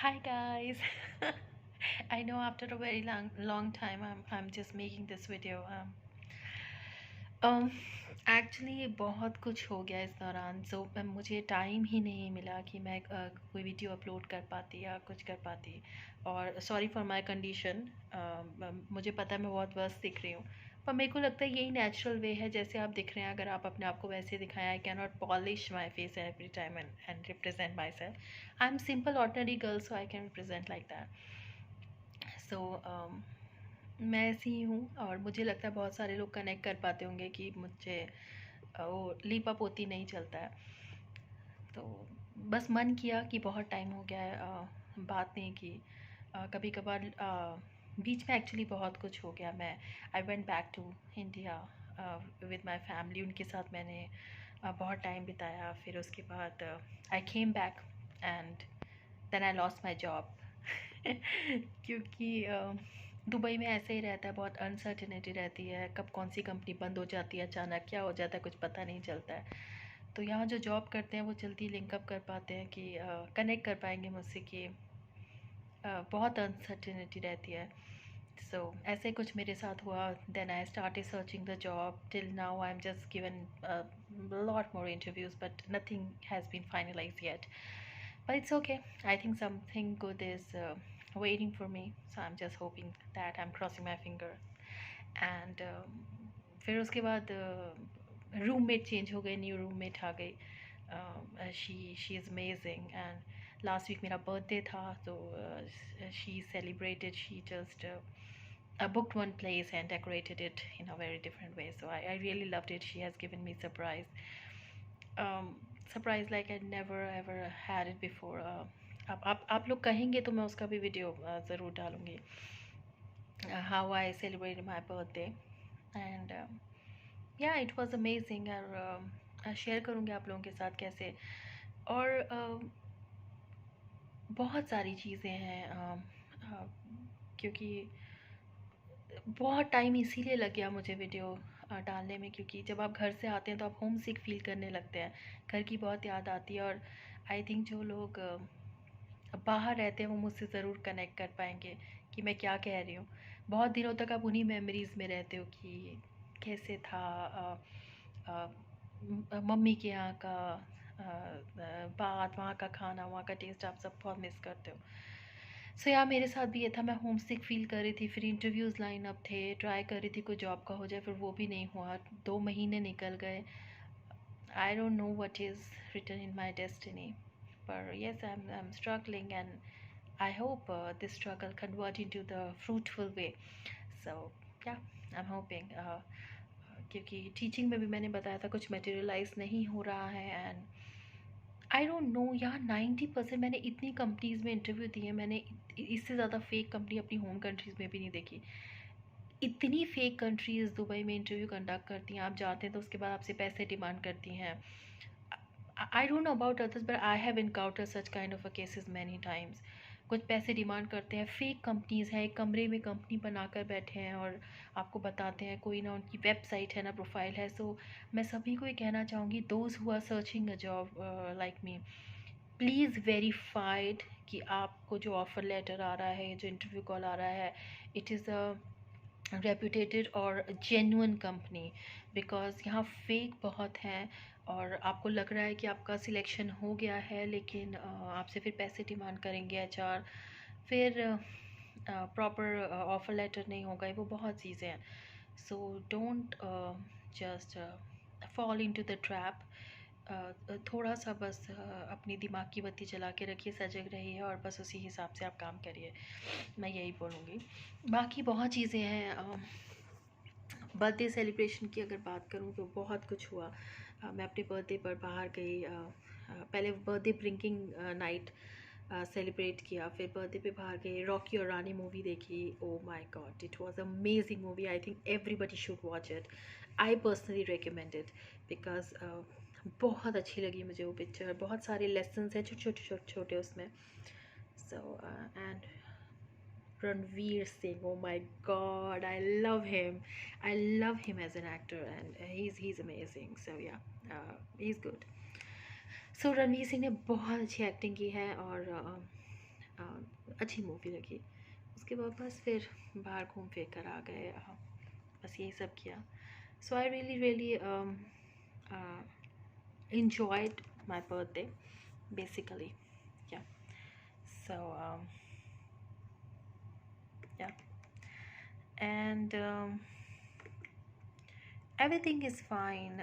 Hi guys. I know after a very long time I'm just making this video. um actually बहुत कुछ हो गया इस दौरान, सो मुझे टाइम ही नहीं मिला कि मैं कोई वीडियो अपलोड कर पाती या कुछ कर पाती। और सॉरी फॉर माय कंडीशन। मुझे पता है मैं बहुत वर्स्ट दिख रही हूँ, पर मेरे को लगता है यही नेचुरल वे है। जैसे आप दिख रहे हैं, अगर आप अपने आप को वैसे दिखाएं, I can not polish my face every time and represent myself. I am simple ordinary girl, so I can represent like that. So मैं ऐसी ही हूँ, और मुझे लगता है बहुत सारे लोग कनेक्ट कर पाते होंगे कि मुझे वो लीपा पोती नहीं चलता है। तो बस मन किया कि बहुत टाइम हो गया है बात नहीं की। कभी कभार बीच में एक्चुअली बहुत कुछ हो गया। मैं I went back to India with my family. उनके साथ मैंने बहुत टाइम बिताया। फिर उसके बाद I came back and then I lost my job. क्योंकि दुबई में ऐसे ही रहता है, बहुत अनसर्टिनिटी रहती है। कब कौन सी कंपनी बंद हो जाती है, अचानक क्या हो जाता है, कुछ पता नहीं चलता है। तो यहाँ जो जॉब करते हैं वो जल्दी लिंकअप कर पाते हैं कि कनेक्ट कर पाएंगे मुझसे कि बहुत अनसर्टिनिटी रहती है। सो ऐसे कुछ मेरे साथ हुआ। Then I started searching the job. Till now I am just given lot more interviews, but nothing has been finalise yet. But it's okay. I think something good is waiting for me. So I'm just hoping that I'm crossing my finger. And फिर उसके बाद roommate change हो गए, new roommate आ गई। She is amazing. And last week मेरा birthday था, तो she celebrated. She just booked one place and decorated it in a very different way. So I really loved it. She has given me um, surprise like I never ever had it before. आप लोग कहेंगे तो मैं उसका भी video ज़रूर डालूँगी, how I celebrated my birthday. And yeah, it was amazing। और शेयर करूँगी आप लोगों के साथ कैसे। और बहुत सारी चीज़ें हैं, क्योंकि बहुत टाइम इसीलिए लग गया मुझे वीडियो डालने में, क्योंकि जब आप घर से आते हैं तो आप होम सिक फील करने लगते हैं। घर की बहुत याद आती है। और आई थिंक जो लोग बाहर रहते हैं वो मुझसे ज़रूर कनेक्ट कर पाएंगे कि मैं क्या कह रही हूँ। बहुत दिनों तक आप उन्हीं मेमोरीज़ में रहते हो कि कैसे था मम्मी के यहाँ का बात, वहाँ का खाना, वहाँ का टेस्ट आप सब बहुत मिस करते हो। सो यार मेरे साथ भी ये था। मैं होम सिक फील कर रही थी। फिर इंटरव्यूज़ लाइन अप थे, ट्राई कर रही थी कोई जॉब का हो जाए, फिर वो भी नहीं हुआ। 2 महीने निकल गए। I don't know what is written in my destiny, पर yes, I'm struggling, and I hope this struggle convert into the fruitful way. So yeah, I'm hoping, क्योंकि टीचिंग में भी मैंने बताया था कुछ मटेरियलाइज नहीं हो रहा है। एंड आई डोंट नो, यहाँ 90% मैंने इतनी कंपनीज़ में इंटरव्यू दिए, मैंने इससे ज़्यादा फेक कंपनी अपनी होम कंट्रीज़ में भी नहीं देखी। इतनी फेक कंट्रीज़ दुबई में इंटरव्यू कंडक्ट करती हैं, आप जाते हैं तो उसके बाद आपसे पैसे डिमांड करती हैं। आई don't know about others, but I have encounter such kind of a cases many times. कुछ पैसे डिमांड करते हैं। फेक कंपनीज़ हैं, एक कमरे में कंपनी बनाकर बैठे हैं और आपको बताते हैं, कोई ना उनकी वेबसाइट है ना प्रोफाइल है। सो मैं सभी को ये कहना चाहूँगी, those who are searching a job like me, please verified कि आपको जो ऑफ़र लेटर आ रहा है, जो इंटरव्यू कॉल आ रहा है, इट इज़ अ रेप्यूटेटेड और जेन्युइन कंपनी। बिकॉज़ यहाँ फेक बहुत हैं, और आपको लग रहा है कि आपका सिलेक्शन हो गया है, लेकिन आपसे फिर पैसे डिमांड करेंगे एचआर। फिर प्रॉपर ऑफ़र लेटर नहीं होगा। वो बहुत चीज़ें हैं। So don't just fall into the trap. थोड़ा सा बस अपनी दिमाग की बत्ती जला के रखिए, सजग रहिए, और बस उसी हिसाब से आप काम करिए। मैं यही बोलूँगी। बाकी बहुत चीज़ें हैं। बर्थडे सेलिब्रेशन की अगर बात करूँ तो बहुत कुछ हुआ। मैं अपने बर्थडे पर बाहर गई। पहले बर्थडे ड्रिंकिंग नाइट सेलिब्रेट किया, फिर बर्थडे पे बाहर गए, रॉकी और रानी मूवी देखी। Oh my God, it was amazing movie. I think everybody should watch it. I personally recommend it because बहुत अच्छी लगी मुझे वो पिक्चर। बहुत सारे लेसन्स हैं छोटे छोटे उसमें। So and Ranveer Singh, oh my God, I love him. I love him as an actor, and he's amazing. So yeah, he's good. So Ranveer Singh ने बहुत अच्छी एक्टिंग की है। और अच्छी मूवी लगी। उसके बाद बस फिर बाहर घूम फिर कर आ गए, बस यही सब किया। So I really really enjoyed my birthday basically. Yeah. So yeah, and everything is fine.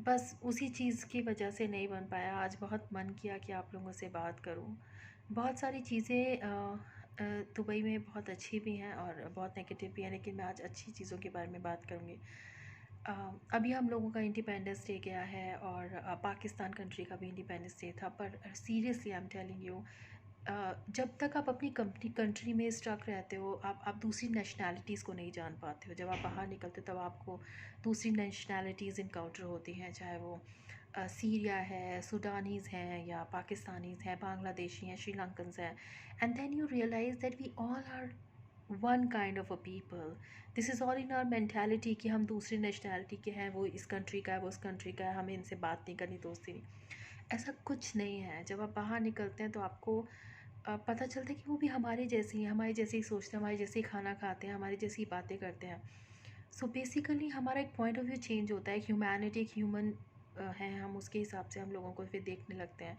बस उसी चीज़ की वजह से नहीं बन पाया। आज बहुत मन किया कि आप लोगों से बात करूं। बहुत सारी चीज़ें दुबई में बहुत अच्छी भी हैं और बहुत नेगेटिव भी हैं, लेकिन मैं आज अच्छी चीज़ों के बारे में बात करूंगी। अभी हम लोगों का इंडिपेंडेंस डे गया है और पाकिस्तान कंट्री का भी इंडिपेंडेंस डे था, पर seriously I am telling you, जब तक आप अपनी कंट्री में स्टक रहते हो, आप दूसरी नेशनैलिटीज़ को नहीं जान पाते हो। जब आप बाहर निकलते हो तब आपको दूसरी नेशनैलिटीज़ इनकाउंटर होती हैं, चाहे वो सीरिया है, सूडानीज़ हैं, या पाकिस्तानीज़ हैं, बांग्लादेशी हैं, श्रीलंकन्स हैं, and then you realize that we all are one kind of a people. This is all in our mentality कि हम दूसरी नेशनैलिटी के हैं, वो इस कंट्री का है, वो उस कंट्री का है, हमें इनसे बात नहीं करनी, दोस्ती नहीं। ऐसा कुछ नहीं है। जब आप बाहर निकलते हैं तो आपको पता चलता है कि वो भी हमारे जैसे ही हैं, हमारे जैसे ही सोचते हैं, हमारे जैसे ही खाना खाते हैं, हमारे जैसी ही बातें करते हैं। सो बेसिकली हमारा एक पॉइंट ऑफ व्यू चेंज होता है। ह्यूमैनिटी एक ह्यूमन है, हम उसके हिसाब से हम लोगों को फिर देखने लगते हैं।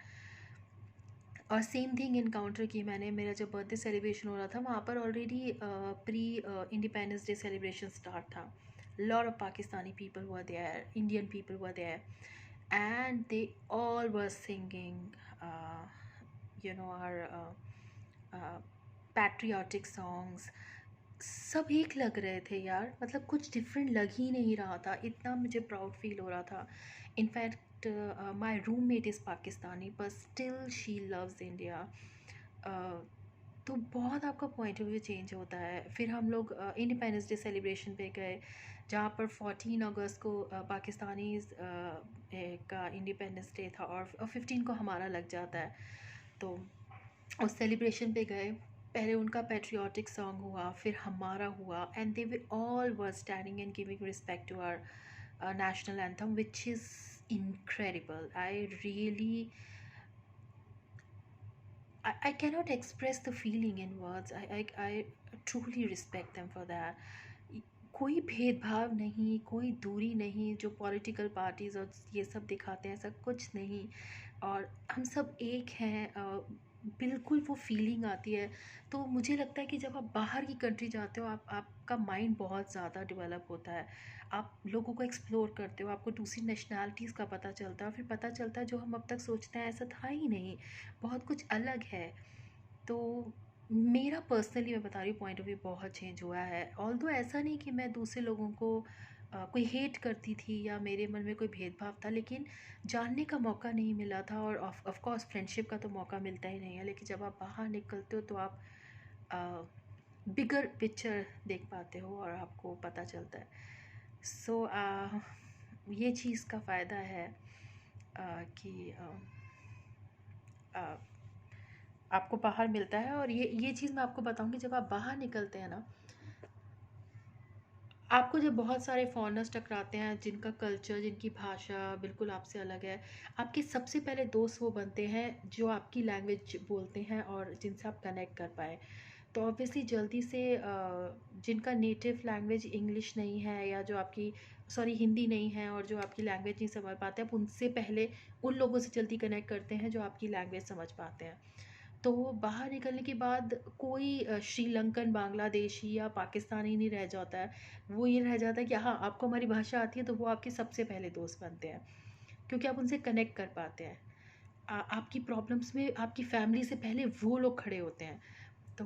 और सेम थिंग इनकाउंटर की मैंने। मेरा जब बर्थडे सेलिब्रेशन हो रहा था वहाँ पर already pre independence day celebration start था। Lot of Pakistani people were there, Indian people were there, and they all were singing you know our patriotic songs. सब एक लग रहे थे यार, मतलब कुछ डिफरेंट लग ही नहीं रहा था। इतना मुझे प्राउड फील हो रहा था। In fact my roommate is Pakistani but still she loves India. तो बहुत आपका पॉइंट ऑफ व्यू चेंज होता है। फिर हम लोग इंडिपेंडेंस डे सेलिब्रेशन पे गए, जहाँ पर 14 अगस्त को पाकिस्तानी का इंडिपेंडेंस डे था और 15 को हमारा लग जाता है। तो उस सेलिब्रेशन पे गए, पहले उनका पैट्रियाटिक सॉन्ग हुआ, फिर हमारा हुआ, and they were all were standing and giving respect to our national anthem, which is incredible. I cannot express the feeling in words. I truly respect them for that. कोई भेदभाव नहीं, कोई दूरी नहीं जो पॉलिटिकल पार्टीज़ और ये सब दिखाते हैं, ऐसा कुछ नहीं। और हम सब एक हैं। बिल्कुल वो फीलिंग आती है। तो मुझे लगता है कि जब आप बाहर की कंट्री जाते हो, आपका माइंड बहुत ज़्यादा डेवलप होता है। आप लोगों को एक्सप्लोर करते हो, आपको दूसरी नेशनैलिटीज़ का पता चलता है, और फिर पता चलता है जो हम अब तक सोचते हैं ऐसा था ही नहीं, बहुत कुछ अलग है। तो मेरा पर्सनली मैं बता रही हूँ, पॉइंट ऑफ व्यू बहुत चेंज हुआ है। ऑल्दो ऐसा नहीं कि मैं दूसरे लोगों को कोई हेट करती थी या मेरे मन में कोई भेदभाव था, लेकिन जानने का मौका नहीं मिला था। और ऑफ कोर्स फ्रेंडशिप का तो मौका मिलता ही नहीं है, लेकिन जब आप बाहर निकलते हो तो आप बिगर पिक्चर देख पाते हो और आपको पता चलता है। सो ये चीज़ का फ़ायदा है कि आपको बाहर मिलता है। और ये चीज़ मैं आपको बताऊंगी, जब आप बाहर निकलते हैं ना, आपको जब बहुत सारे फॉरेनर्स टकराते हैं जिनका कल्चर, जिनकी भाषा बिल्कुल आपसे अलग है, आपके सबसे पहले दोस्त वो बनते हैं जो आपकी लैंग्वेज बोलते हैं और जिनसे आप कनेक्ट कर पाए। तो ऑब्वियसली जल्दी से जिनका नेटिव लैंग्वेज इंग्लिश नहीं है, या जो आपकी हिंदी नहीं है, और जो आपकी लैंग्वेज नहीं समझ पाते, आप उनसे पहले उन लोगों से जल्दी कनेक्ट करते हैं जो आपकी लैंग्वेज समझ पाते हैं। तो बाहर निकलने के बाद कोई श्रीलंकन, बांग्लादेशी या पाकिस्तानी नहीं रह जाता है। वो ये रह जाता है कि हाँ, आपको हमारी भाषा आती है, तो वो आपके सबसे पहले दोस्त बनते हैं, क्योंकि आप उनसे कनेक्ट कर पाते हैं। आपकी प्रॉब्लम्स में आपकी फैमिली से पहले वो लोग खड़े होते हैं। तो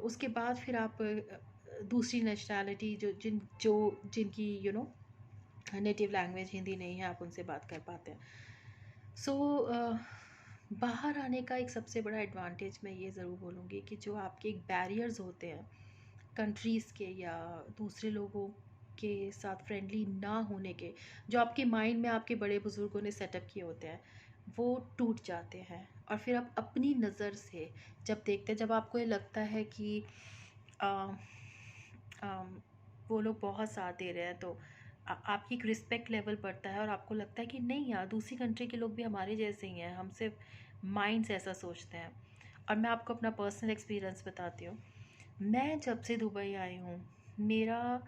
उसके बाद फिर आप दूसरी नेशनैलिटी जिनकी नेटिव लैंग्वेज हिंदी नहीं है, आप उनसे बात कर पाते हैं। सो बाहर आने का एक सबसे बड़ा एडवांटेज मैं ये ज़रूर बोलूँगी कि जो आपके एक बैरियर्स होते हैं कंट्रीज़ के या दूसरे लोगों के साथ फ्रेंडली ना होने के, जो आपके माइंड में आपके बड़े बुज़ुर्गों ने सेटअप किए होते हैं, वो टूट जाते हैं। और फिर आप अपनी नज़र से जब देखते हैं, जब आपको ये लगता है कि आ, वो लोग बहुत साथ दे रहे हैं, तो आपकी एक रिस्पेक्ट लेवल बढ़ता है और आपको लगता है कि नहीं यार, दूसरी कंट्री के लोग भी हमारे जैसे ही हैं, हम सिर्फ माइंड से ऐसा सोचते हैं। और मैं आपको अपना पर्सनल एक्सपीरियंस बताती हूँ। मैं जब से दुबई आई हूँ, मेरा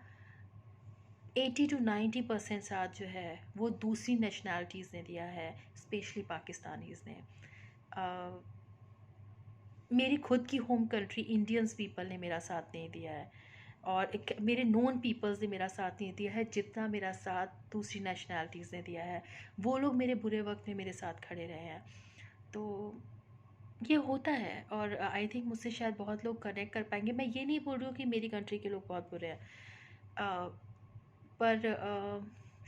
80 to 90% साथ जो है वो दूसरी नेशनैलिटीज़ ने दिया है, स्पेशली पाकिस्तानीज़ ने। अ, मेरी खुद की होम कंट्री इंडियंस पीपल ने मेरा साथ नहीं दिया है, और मेरे नोन पीपल्स ने मेरा साथ नहीं दिया है जितना मेरा साथ दूसरी नेशनैलिटीज़ ने दिया है। वो लोग मेरे बुरे वक्त में मेरे साथ खड़े रहे हैं। तो ये होता है, और आई थिंक मुझसे शायद बहुत लोग कनेक्ट कर पाएंगे। मैं ये नहीं बोल रही हूँ कि मेरी कंट्री के लोग बहुत बुरे हैं, पर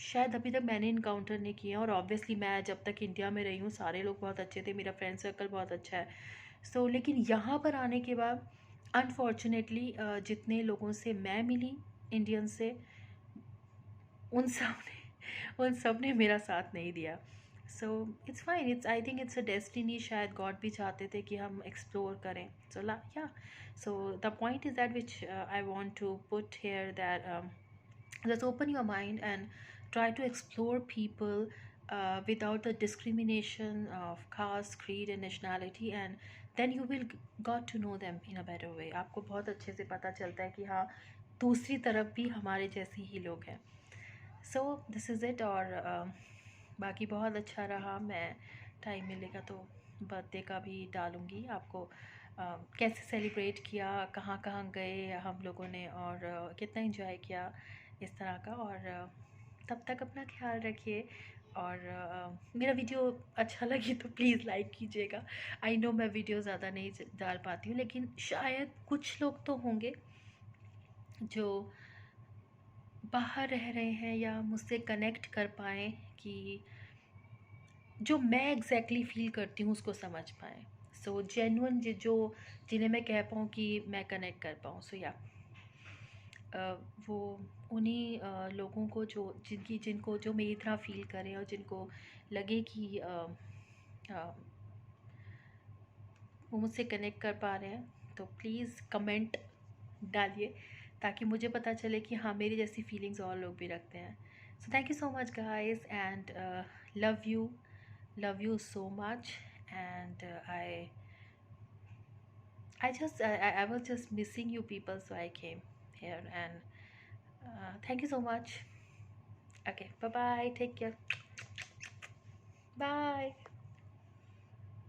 शायद अभी तक मैंने इनकाउंटर नहीं किया। और ऑब्वियसली मैं जब तक इंडिया में रही हूँ सारे लोग बहुत अच्छे थे, मेरा फ्रेंड सर्कल बहुत अच्छा है। लेकिन यहाँ पर आने के बाद अनफॉर्चुनेटली जितने लोगों से मैं मिली इंडियन से, उन सब ने मेरा साथ नहीं दिया। So it's fine, it's I think it's a destiny. शायद गॉड भी चाहते थे कि हम एक्सप्लोर करें। So yeah, so the point is that which I want to put here, that just open your mind and try to explore people without the discrimination of caste, creed and nationality, and then you will got to know them in a better way. आपको बहुत अच्छे से पता चलता है कि हाँ, दूसरी तरफ भी हमारे जैसे ही लोग हैं। So this is it. और बाकी बहुत अच्छा रहा। मैं टाइम मिलेगा तो बर्थडे का भी डालूँगी आपको, कैसे सेलिब्रेट किया, कहाँ कहाँ गए हम लोगों ने, और कितना एंजॉय किया इस तरह का। और तब तक अपना ख्याल रखिए। और मेरा वीडियो अच्छा लगे तो प्लीज़ लाइक कीजिएगा। आई नो मैं वीडियो ज़्यादा नहीं डाल पाती हूँ, लेकिन शायद कुछ लोग तो होंगे जो बाहर रह रहे हैं या मुझसे कनेक्ट कर पाएँ, कि जो मैं एग्जैक्टली फ़ील करती हूँ उसको समझ पाएँ। सो जेन्युइन जो जिन्हें मैं कह पाऊँ कि मैं कनेक्ट कर पाऊँ। सो या, वो उन्हीं लोगों को जो जिनको जो मेरी तरह फ़ील करें, और जिनको लगे कि वो मुझसे कनेक्ट कर पा रहे हैं, तो प्लीज़ कमेंट डालिए, ताकि मुझे पता चले कि हाँ, मेरी जैसी फीलिंग्स और लोग भी रखते हैं। So thank you so much guys, and love you so much. And I was just missing you people, so I came here. And thank you so much. Okay, bye bye, take care, bye.